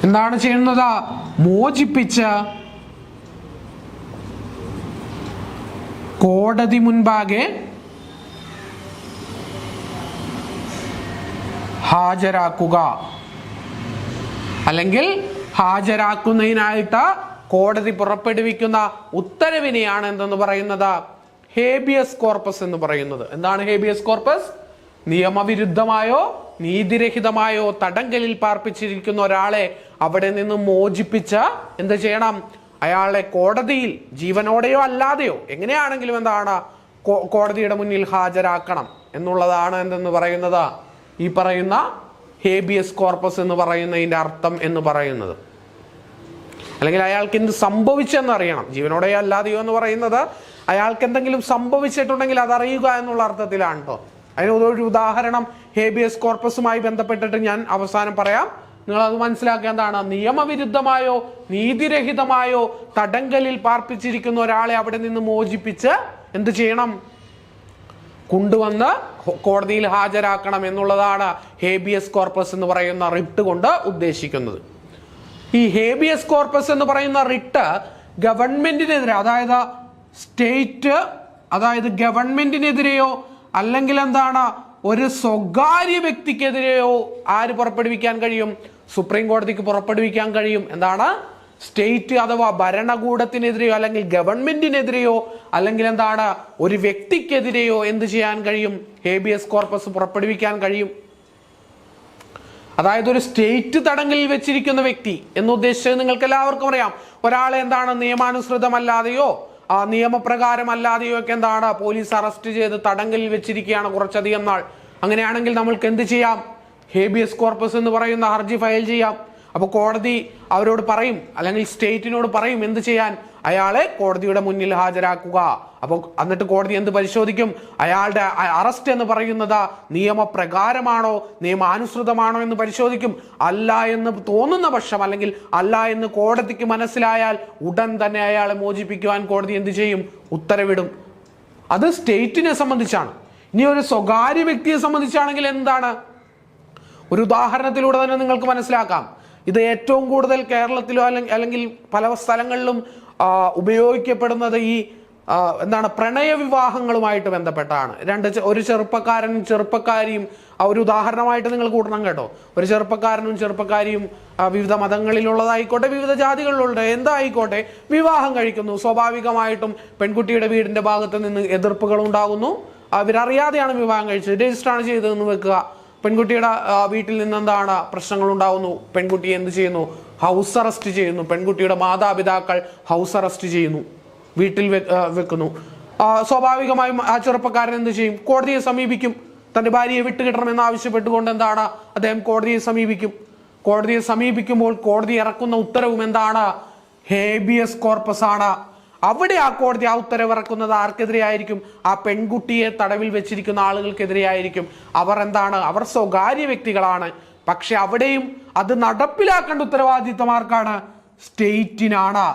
എന്താണ് ചെയ്യുന്നത്? മോചിപ്പിച്ച് കോടതി മുൻപാകെ ഹാജരാക്കുക, അല്ലെങ്കിൽ ഹാജരാക്കുന്നതിനായിട്ട് കോടതി പുറപ്പെടുവിക്കുന്ന ഉത്തരവിനെയാണ് എന്തെന്ന് പറയുന്നത്? ഹേബിയസ് കോർപ്പസ് എന്ന് പറയുന്നത്. എന്താണ് ഹേബിയസ് കോർപ്പസ്? നിയമവിരുദ്ധമായോ നീതിരഹിതമായോ തടങ്കലിൽ പാർപ്പിച്ചിരിക്കുന്ന ഒരാളെ അവിടെ നിന്ന് മോചിപ്പിച്ച് എന്ത് ചെയ്യണം? അയാളെ കോടതിയിൽ ജീവനോടെയോ അല്ലാതെയോ എങ്ങനെയാണെങ്കിലും എന്താണ് കോടതിയുടെ മുന്നിൽ ഹാജരാക്കണം എന്നുള്ളതാണ് എന്തെന്ന് പറയുന്നത്? ഈ പറയുന്ന ഹേബിയസ് കോർപ്പസ് എന്ന് പറയുന്നതിന്റെ അർത്ഥം എന്ന് പറയുന്നത്. അല്ലെങ്കിൽ അയാൾക്ക് എന്ത് സംഭവിച്ചെന്ന് അറിയണം. ജീവനോടെയോ അല്ലാതെയോ എന്ന് പറയുന്നത് അയാൾക്ക് എന്തെങ്കിലും സംഭവിച്ചിട്ടുണ്ടെങ്കിൽ അതറിയുക എന്നുള്ള അർത്ഥത്തിലാണ് കേട്ടോ. അതിന് ഒരു ഉദാഹരണം ഹേബിയസ് കോർപ്പസുമായി ബന്ധപ്പെട്ടിട്ട് ഞാൻ അവസാനം പറയാം. നിങ്ങൾ അത് മനസ്സിലാക്കേണ്ടതാണ്. നിയമവിരുദ്ധമായോ നീതിരഹിതമായോ തടങ്കലിൽ പാർപ്പിച്ചിരിക്കുന്ന ഒരാളെ അവിടെ നിന്ന് മോചിപ്പിച്ച് എന്ത് ചെയ്യണം? കൊണ്ടുവന്ന് കോടതിയിൽ ഹാജരാക്കണം എന്നുള്ളതാണ് ഹേബിയസ് കോർപ്പസ് എന്ന് പറയുന്ന റിട്ട് കൊണ്ട് ഉദ്ദേശിക്കുന്നത്. ഈ ഹേബിയസ് കോർപ്പസ് എന്ന് പറയുന്ന റിട്ട് ഗവൺമെന്റിനെതിരെ, അതായത് സ്റ്റേറ്റ്, അതായത് ഗവൺമെന്റിനെതിരെയോ അല്ലെങ്കിൽ എന്താണ് ഒരു സ്വകാര്യ വ്യക്തിക്കെതിരെയോ ആര് പുറപ്പെടുവിക്കാൻ കഴിയും? സുപ്രീം കോടതിക്ക് പുറപ്പെടുവിക്കാൻ കഴിയും. എന്താണ്? സ്റ്റേറ്റ് അഥവാ ഭരണകൂടത്തിനെതിരെയോ അല്ലെങ്കിൽ ഗവൺമെന്റിനെതിരെയോ അല്ലെങ്കിൽ എന്താണ് ഒരു വ്യക്തിക്കെതിരെയോ എന്ത് ചെയ്യാൻ കഴിയും? ഹേബിയസ് കോർപ്പസ് പുറപ്പെടുവിക്കാൻ കഴിയും. അതായത് ഒരു സ്റ്റേറ്റ് തടങ്കലിൽ വെച്ചിരിക്കുന്ന വ്യക്തി എന്ന് ഉദ്ദേശിച്ചത് നിങ്ങൾക്ക് എല്ലാവർക്കും അറിയാം. ഒരാളെ എന്താണ് നിയമാനുസൃതമല്ലാതെയോ നിയമപ്രകാരമല്ലാതെയോ ഒക്കെ എന്താണ് പോലീസ് അറസ്റ്റ് ചെയ്ത് തടങ്കലിൽ വെച്ചിരിക്കുകയാണ് കുറച്ചധികം നാൾ. അങ്ങനെയാണെങ്കിൽ നമ്മൾക്ക് എന്ത് ചെയ്യാം? ഹേബിയസ് കോർപ്പസ് എന്ന് പറയുന്ന ഹർജി ഫയൽ ചെയ്യാം. അപ്പോൾ കോടതി അവരോട് പറയും, അല്ലെങ്കിൽ സ്റ്റേറ്റിനോട് പറയും എന്ത് ചെയ്യാൻ? അയാളെ കോടതിയുടെ മുന്നിൽ ഹാജരാക്കുക. അപ്പോൾ എന്നിട്ട് കോടതി എന്ത് പരിശോധിക്കും? അയാളുടെ അറസ്റ്റ് എന്ന് പറയുന്നത് നിയമപ്രകാരമാണോ നിയമാനുസൃതമാണോ എന്ന് പരിശോധിക്കും. അല്ല എന്ന് തോന്നുന്ന പക്ഷം, അല്ലെങ്കിൽ അല്ല എന്ന് കോടതിക്ക് മനസ്സിലായാൽ ഉടൻ തന്നെ അയാളെ മോചിപ്പിക്കുവാൻ കോടതി എന്ത് ചെയ്യും? ഉത്തരവിടും. അത് സ്റ്റേറ്റിനെ സംബന്ധിച്ചാണ്. ഇനി ഒരു സ്വകാര്യ വ്യക്തിയെ സംബന്ധിച്ചാണെങ്കിൽ എന്താണ്? ഒരു ഉദാഹരണത്തിലൂടെ തന്നെ നിങ്ങൾക്ക് മനസ്സിലാക്കാം. ഇത് ഏറ്റവും കൂടുതൽ കേരളത്തിലോ അല്ലെങ്കിൽ പല സ്ഥലങ്ങളിലും ഉപയോഗിക്കപ്പെടുന്നത് ഈ എന്താണ് പ്രണയവിവാഹങ്ങളുമായിട്ട് ബന്ധപ്പെട്ടാണ്. ഒരു ചെറുപ്പക്കാരനും ചെറുപ്പക്കാരിയും ഒരു ഉദാഹരണമായിട്ട് നിങ്ങൾ കൂട്ടണം കേട്ടോ. ഒരു ചെറുപ്പക്കാരനും ചെറുപ്പക്കാരിയും വിവിധ മതങ്ങളിലുള്ളതായിക്കോട്ടെ, വിവിധ ജാതികളിലുള്ള എന്തായിക്കോട്ടെ, വിവാഹം കഴിക്കുന്നു. സ്വാഭാവികമായിട്ടും പെൺകുട്ടിയുടെ വീടിന്റെ ഭാഗത്ത് നിന്ന് എതിർപ്പുകൾ ഉണ്ടാകുന്നു. അവരറിയാതെയാണ് വിവാഹം കഴിച്ചത്, രജിസ്റ്ററാണ് ചെയ്തതെന്ന് വെക്കുക. പെൺകുട്ടിയുടെ വീട്ടിൽ നിന്ന് എന്താണ് പ്രശ്നങ്ങൾ ഉണ്ടാകുന്നു. പെൺകുട്ടിയെ എന്ത് ചെയ്യുന്നു? ഹൗസ് അറസ്റ്റ് ചെയ്യുന്നു. പെൺകുട്ടിയുടെ മാതാപിതാക്കൾ ഹൗസ് അറസ്റ്റ് ചെയ്യുന്നു, വീട്ടിൽ വെക്കുന്നു. സ്വാഭാവികമായും ആ ചെറുപ്പക്കാരൻ എന്ത് ചെയ്യും? കോടതിയെ സമീപിക്കും. തന്റെ ഭാര്യയെ വിട്ടുകിട്ടണമെന്ന് ആവശ്യപ്പെട്ടുകൊണ്ട് എന്താണ് അദ്ദേഹം കോടതിയെ സമീപിക്കും. കോടതിയെ സമീപിക്കുമ്പോൾ കോടതി ഇറക്കുന്ന ഉത്തരവും എന്താണ്? ഹേബിയസ് കോർപ്പസ് ആണ്. അവിടെ ആ കോടതി ആ ഉത്തരവിറക്കുന്നത് ആർക്കെതിരെയായിരിക്കും? ആ പെൺകുട്ടിയെ തടവിൽ വെച്ചിരിക്കുന്ന ആളുകൾക്കെതിരെയായിരിക്കും. അവർ എന്താണ്? അവർ സ്വകാര്യ വ്യക്തികളാണ്. പക്ഷെ അവിടെയും അത് നടപ്പിലാക്കേണ്ട ഉത്തരവാദിത്തം ആർക്കാണ്? സ്റ്റേറ്റിനാണ്.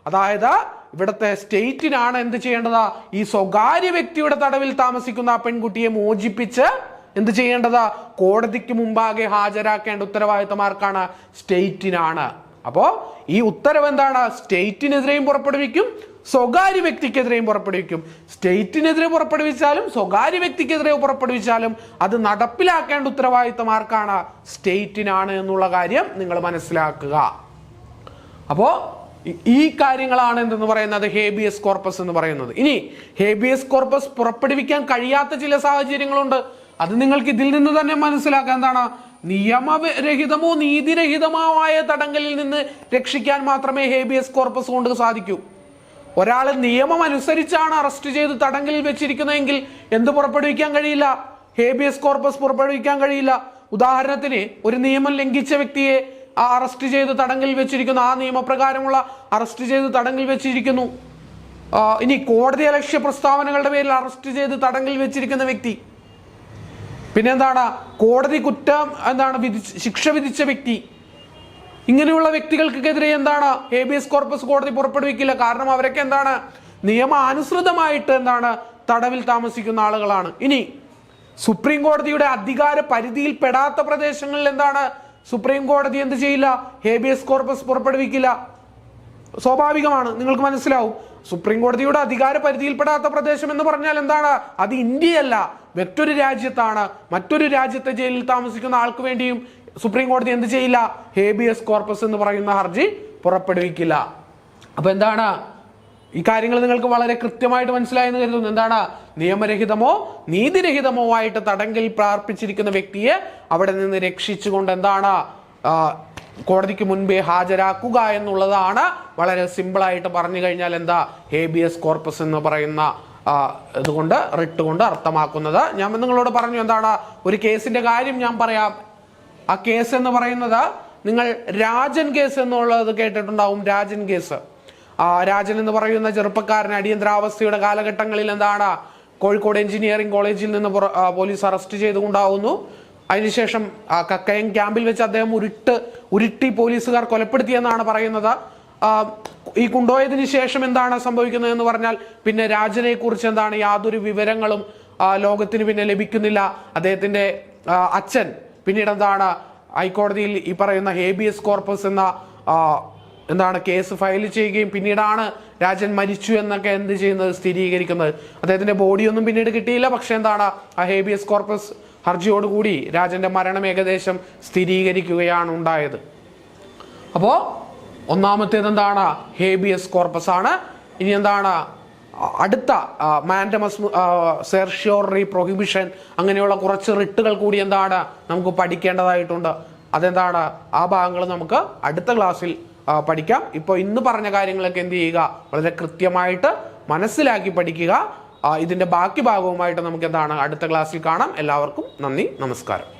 അതായത് ഇവിടുത്തെ സ്റ്റേറ്റിനാണ് എന്ത് ചെയ്യേണ്ടത്? ഈ സ്വകാര്യ വ്യക്തിയുടെ തടവിൽ താമസിക്കുന്ന ആ പെൺകുട്ടിയെ മോചിപ്പിച്ച് എന്ത് ചെയ്യേണ്ടത്? കോടതിക്ക് മുമ്പാകെ ഹാജരാക്കേണ്ട ഉത്തരവാദിത്തം ആർക്കാണ്? സ്റ്റേറ്റിനാണ്. അപ്പോ ഈ ഉത്തരവ് എന്താണ്? സ്റ്റേറ്റിനെതിരെയും പുറപ്പെടുവിക്കും, സ്വകാര്യ വ്യക്തിക്കെതിരെയും പുറപ്പെടുവിക്കും. സ്റ്റേറ്റിനെതിരെ പുറപ്പെടുവിച്ചാലും സ്വകാര്യ വ്യക്തിക്കെതിരെ പുറപ്പെടുവിച്ചാലും അത് നടപ്പിലാക്കേണ്ട ഉത്തരവാദിത്തം ആർക്കാണ്? സ്റ്റേറ്റിനാണ് എന്നുള്ള കാര്യം നിങ്ങൾ മനസ്സിലാക്കുക. അപ്പോ ഈ കാര്യങ്ങളാണ് എന്തെന്ന് പറയുന്നത് ഹേബിയസ് കോർപ്പസ് എന്ന് പറയുന്നത്. ഇനി ഹേബിയസ് കോർപ്പസ് പുറപ്പെടുവിക്കാൻ കഴിയാത്ത ചില സാഹചര്യങ്ങളുണ്ട്. അത് നിങ്ങൾക്ക് ഇതിൽ നിന്ന് തന്നെ മനസ്സിലാക്കാം. എന്താണ്? നിയമരഹിതമോ നീതിരഹിതമോ ആയ തടങ്കലിൽ നിന്ന് രക്ഷിക്കാൻ മാത്രമേ ഹേബിയസ് കോർപ്പസ് കൊണ്ട് സാധിക്കൂ. ഒരാൾ നിയമം അനുസരിച്ചാണ് അറസ്റ്റ് ചെയ്ത് തടങ്കലിൽ വെച്ചിരിക്കുന്നതെങ്കിൽ എന്ത് പുറപ്പെടുവിക്കാൻ കഴിയില്ല? ഹേബിയസ് കോർപ്പസ് പുറപ്പെടുവിക്കാൻ കഴിയില്ല. ഉദാഹരണത്തിന് ഒരു നിയമം ലംഘിച്ച വ്യക്തിയെ അറസ്റ്റ് ചെയ്ത് തടങ്കലിൽ വെച്ചിരിക്കുന്നു, ആ നിയമപ്രകാരമുള്ള അറസ്റ്റ് ചെയ്ത് തടങ്കലിൽ വെച്ചിരിക്കുന്നു. ഇനി കോടതി അലക്ഷ്യ പ്രസ്താവനകളുടെ പേരിൽ അറസ്റ്റ് ചെയ്ത് തടങ്കലിൽ വെച്ചിരിക്കുന്ന വ്യക്തി, പിന്നെന്താണ് കോടതി കുറ്റം ശിക്ഷ വിധിച്ച വ്യക്തി, ഇങ്ങനെയുള്ള വ്യക്തികൾക്കെതിരെ എന്താണ് ഹേബിയസ് കോർപ്പസ് കോടതി പുറപ്പെടുവിക്കില്ല. കാരണം അവരൊക്കെ എന്താണ് നിയമാനുസൃതമായിട്ട് തടവിൽ താമസിക്കുന്ന ആളുകളാണ്. ഇനി സുപ്രീം കോടതിയുടെ അധികാര പരിധിയിൽ പെടാത്ത പ്രദേശങ്ങളിൽ സുപ്രീം കോടതി എന്ത് ചെയ്യില്ല? ഹേബിയസ് കോർപ്പസ് പുറപ്പെടുവിക്കില്ല. സ്വാഭാവികമാണ്, നിങ്ങൾക്ക് മനസ്സിലാവും. സുപ്രീം കോടതിയുടെ അധികാര പരിധിയിൽപ്പെടാത്ത പ്രദേശം എന്ന് പറഞ്ഞാൽ അത് ഇന്ത്യയല്ല, മറ്റൊരു രാജ്യത്താണ്. മറ്റൊരു രാജ്യത്തെ ജയിലിൽ താമസിക്കുന്ന ആൾക്ക് വേണ്ടിയും സുപ്രീം കോടതി എന്ത് ചെയ്യില്ല? ഹേബിയസ് കോർപ്പസ് എന്ന് പറയുന്ന ഹർജി പുറപ്പെടുവിക്കില്ല. അപ്പൊ ഈ കാര്യങ്ങൾ നിങ്ങൾക്ക് വളരെ കൃത്യമായിട്ട് മനസ്സിലായെന്ന് കരുതുന്നു. നിയമരഹിതമോ നീതിരഹിതമോ ആയിട്ട് തടങ്കലിൽ പാർപ്പിച്ചിരിക്കുന്ന വ്യക്തിയെ അവിടെ നിന്ന് രക്ഷിച്ചുകൊണ്ട് കോടതിക്ക് മുൻപേ ഹാജരാക്കുക എന്നുള്ളതാണ് വളരെ സിമ്പിളായിട്ട് പറഞ്ഞു കഴിഞ്ഞാൽ ഹേബിയസ് കോർപ്പസ് എന്ന് പറയുന്ന ഇതുകൊണ്ട് റിട്ട് കൊണ്ട് അർത്ഥമാക്കുന്നത്. ഞാൻ നിങ്ങളോട് പറഞ്ഞു ഒരു കേസിന്റെ കാര്യം ഞാൻ പറയാം. ആ കേസ് എന്ന് പറയുന്നത് നിങ്ങൾ രാജൻ കേസ് എന്നുള്ളത് കേട്ടിട്ടുണ്ടാവും. രാജൻ കേസ്, രാജൻ എന്ന് പറയുന്ന ചെറുപ്പക്കാരൻ അടിയന്തരാവസ്ഥയുടെ കാലഘട്ടങ്ങളിൽ കോഴിക്കോട് എഞ്ചിനീയറിംഗ് കോളേജിൽ നിന്ന് പോലീസ് അറസ്റ്റ് ചെയ്തുകൊണ്ടാവുന്നു. അതിനുശേഷം കക്കയം ക്യാമ്പിൽ വെച്ച് അദ്ദേഹം ഉരുട്ടി പോലീസുകാർ കൊലപ്പെടുത്തിയെന്നാണ് പറയുന്നത്. ഈ കൊണ്ടുപോയതിനു ശേഷം സംഭവിക്കുന്നത് എന്ന് പറഞ്ഞാൽ പിന്നെ രാജനെ കുറിച്ച് യാതൊരു വിവരങ്ങളും ലോകത്തിന് പിന്നെ ലഭിക്കുന്നില്ല. അദ്ദേഹത്തിന്റെ അച്ഛൻ പിന്നീട് ഹൈക്കോടതിയിൽ ഈ പറയുന്ന ഹേബിയസ് കോർപ്പസ് എന്ന കേസ് ഫയൽ ചെയ്യുകയും പിന്നീടാണ് രാജൻ മരിച്ചു എന്നൊക്കെ സ്ഥിരീകരിക്കുന്നത്. അദ്ദേഹത്തിന്റെ ബോഡിയൊന്നും പിന്നീട് കിട്ടിയില്ല. പക്ഷെ ആ ഹേബിയസ് കോർപ്പസ് ഹർജിയോടുകൂടി രാജന്റെ മരണം ഏകദേശം സ്ഥിരീകരിക്കുകയാണ് ഉണ്ടായത്. അപ്പോ ഒന്നാമത്തേത് ഹേബിയസ് കോർപ്പസ് ആണ്. ഇനി അടുത്ത മാൻഡമസ് സെർഷ്യോറി പ്രൊഹിബിഷൻ അങ്ങനെയുള്ള കുറച്ച് റിട്ടുകൾ കൂടി നമുക്ക് പഠിക്കേണ്ടതായിട്ടുണ്ട്. ആ ഭാഗങ്ങൾ നമുക്ക് അടുത്ത ക്ലാസ്സിൽ പഠിക്കാം. ഇപ്പോൾ ഇന്ന് പറഞ്ഞ കാര്യങ്ങളൊക്കെ എന്ത് ചെയ്യുക? വളരെ കൃത്യമായിട്ട് മനസ്സിലാക്കി പഠിക്കുക. ഇതിന്റെ ബാക്കി ഭാഗവുമായിട്ട് നമുക്ക് അടുത്ത ക്ലാസ്സിൽ കാണാം. എല്ലാവർക്കും നന്ദി, നമസ്കാരം.